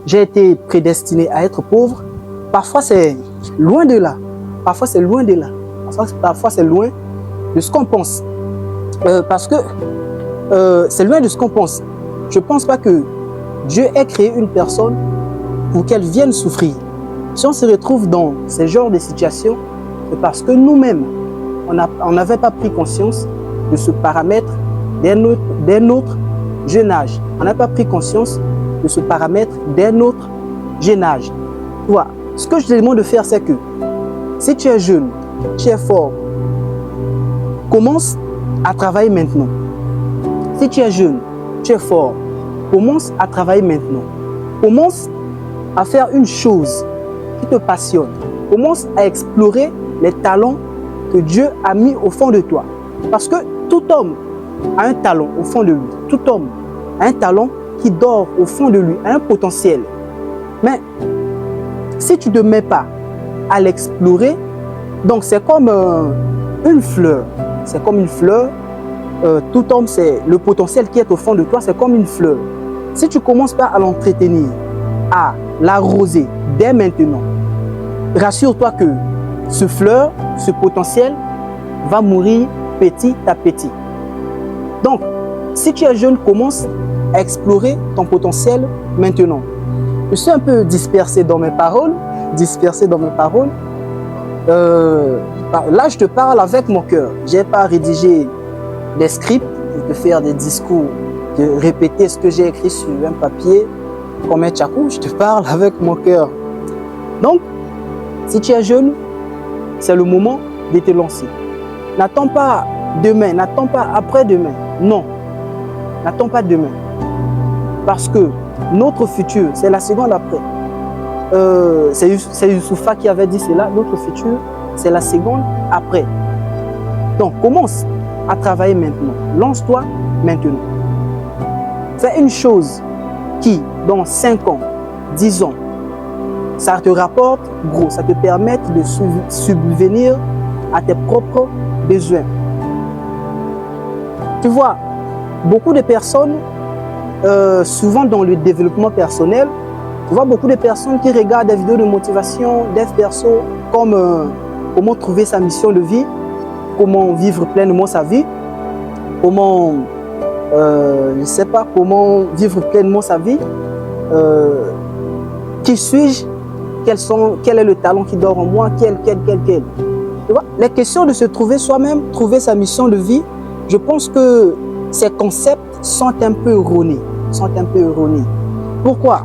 j'ai été prédestiné à être pauvre. Parfois, c'est loin de là. Parfois, c'est loin de là. Parfois, c'est loin de ce qu'on pense. Parce que c'est loin de ce qu'on pense. Je ne pense pas que Dieu ait créé une personne pour qu'elle vienne souffrir. Si on se retrouve dans ce genre de situation, c'est parce que nous-mêmes, on n'avait pas pris conscience de ce paramètre d'un autre jeune âge. On n'a pas pris conscience de ce paramètre d'un autre jeune âge. Voilà. Ce que je te demande de faire, c'est que si tu es jeune, tu es fort, commence à travailler maintenant. Si tu es jeune, tu es fort, commence à travailler maintenant. Commence à faire une chose qui te passionne. Commence à explorer les talents que Dieu a mis au fond de toi. Parce que tout homme a un talent au fond de lui. Tout homme a un talent qui dort au fond de lui, a un potentiel. Mais si tu ne te mets pas à l'explorer, donc c'est comme une fleur. C'est comme une fleur. Tout homme, c'est le potentiel qui est au fond de toi, c'est comme une fleur. Si tu ne commences pas à l'entretenir, à l'arroser dès maintenant, rassure-toi que ce fleur, ce potentiel va mourir petit à petit. Donc, si tu es jeune, commence à explorer ton potentiel maintenant. Je suis un peu dispersé dans mes paroles. Là, je te parle avec mon cœur. Je n'ai pas rédigé des scripts pour te faire des discours, de répéter ce que j'ai écrit sur un papier comme un tchakou. Je te parle avec mon cœur. Donc, si tu es jeune, c'est le moment de te lancer. N'attends pas demain, n'attends pas après-demain. Non, n'attends pas demain. Parce que notre futur, c'est la seconde après. C'est Youssoufa qui avait dit cela. Notre futur, c'est la seconde après. Donc, commence à travailler maintenant. Lance-toi maintenant. Fais une chose qui, dans 5 ans, 10 ans, ça te rapporte gros, ça te permet de subvenir à tes propres besoins. Tu vois, beaucoup de personnes, souvent dans le développement personnel, tu vois beaucoup de personnes qui regardent des vidéos de motivation, dev perso, comme comment trouver sa mission de vie, comment vivre pleinement sa vie, comment, je ne sais pas, comment vivre pleinement sa vie, qui suis-je, quel est le talent qui dort en moi, quel. Tu vois, les questions de se trouver soi-même, trouver sa mission de vie, je pense que ces concepts sont un peu erronés. Pourquoi?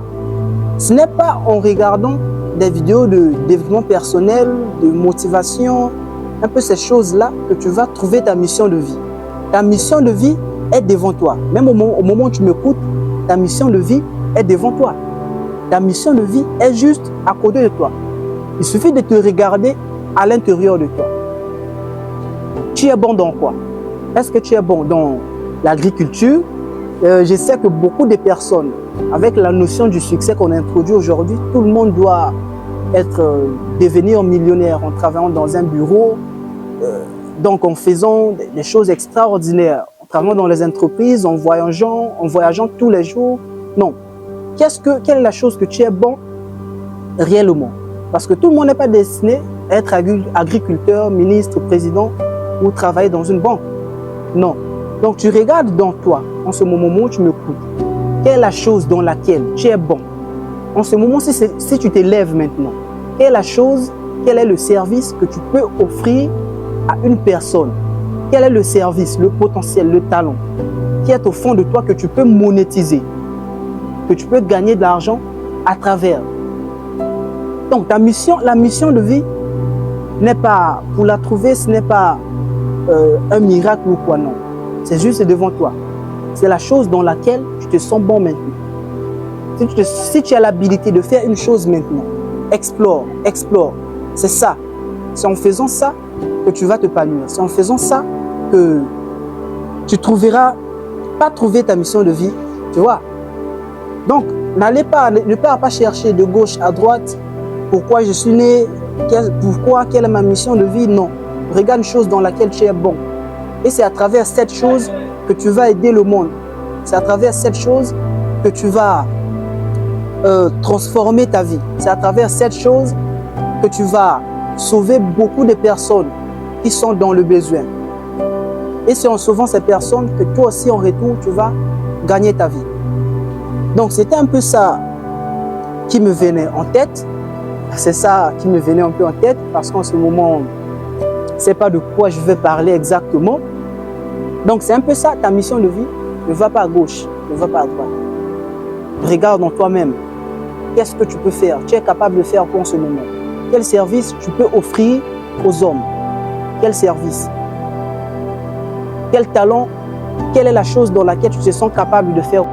Ce n'est pas en regardant des vidéos de développement personnel, de motivation, un peu ces choses-là que tu vas trouver ta mission de vie. Ta mission de vie est devant toi. Même au moment où tu m'écoutes, ta mission de vie est devant toi. Ta mission de vie est juste à côté de toi. Il suffit de te regarder à l'intérieur de toi. Tu es bon dans quoi? Est-ce que tu es bon dans l'agriculture? Je sais que beaucoup de personnes, avec la notion du succès qu'on introduit aujourd'hui, tout le monde doit devenir millionnaire en travaillant dans un bureau, donc en faisant des choses extraordinaires, en travaillant dans les entreprises, en voyageant tous les jours. Non. Quelle est la chose que tu es bon réellement? Parce que tout le monde n'est pas destiné à être agriculteur, ministre, président ou travailler dans une banque. Non. Donc tu regardes dans toi, en ce moment où tu m'écoutes, quelle est la chose dans laquelle tu es bon? En ce moment, si tu t'élèves maintenant, quelle est la chose, quel est le service que tu peux offrir à une personne? Quel est le service, le potentiel, le talent qui est au fond de toi que tu peux monétiser, que tu peux gagner de l'argent à travers? Donc la mission de vie n'est pas, pour la trouver, ce n'est pas un miracle ou quoi, non. C'est juste devant toi. C'est la chose dans laquelle tu te sens bon maintenant. Si tu as l'habilité de faire une chose maintenant, explore. C'est ça. C'est en faisant ça que tu vas t'épanouir. C'est en faisant ça que tu trouveras, pas trouver ta mission de vie, tu vois. Donc, ne pars pas chercher de gauche à droite pourquoi je suis né, quelle est ma mission de vie. Non. Regarde une chose dans laquelle tu es bon. Et c'est à travers cette chose que tu vas aider le monde. C'est à travers cette chose que tu vas transformer ta vie. C'est à travers cette chose que tu vas sauver beaucoup de personnes qui sont dans le besoin. Et c'est en sauvant ces personnes que toi aussi, en retour, tu vas gagner ta vie. Donc, c'était un peu ça qui me venait en tête. C'est ça qui me venait un peu en tête parce qu'en ce moment, je ne sais pas de quoi je vais parler exactement. Donc, c'est un peu ça, ta mission de vie. Ne va pas à gauche, ne va pas à droite. Regarde en toi-même. Qu'est-ce que tu peux faire? Tu es capable de faire pour ce moment? Quel service tu peux offrir aux hommes? Quel service? Quel talent? Quelle est la chose dans laquelle tu te sens capable de faire?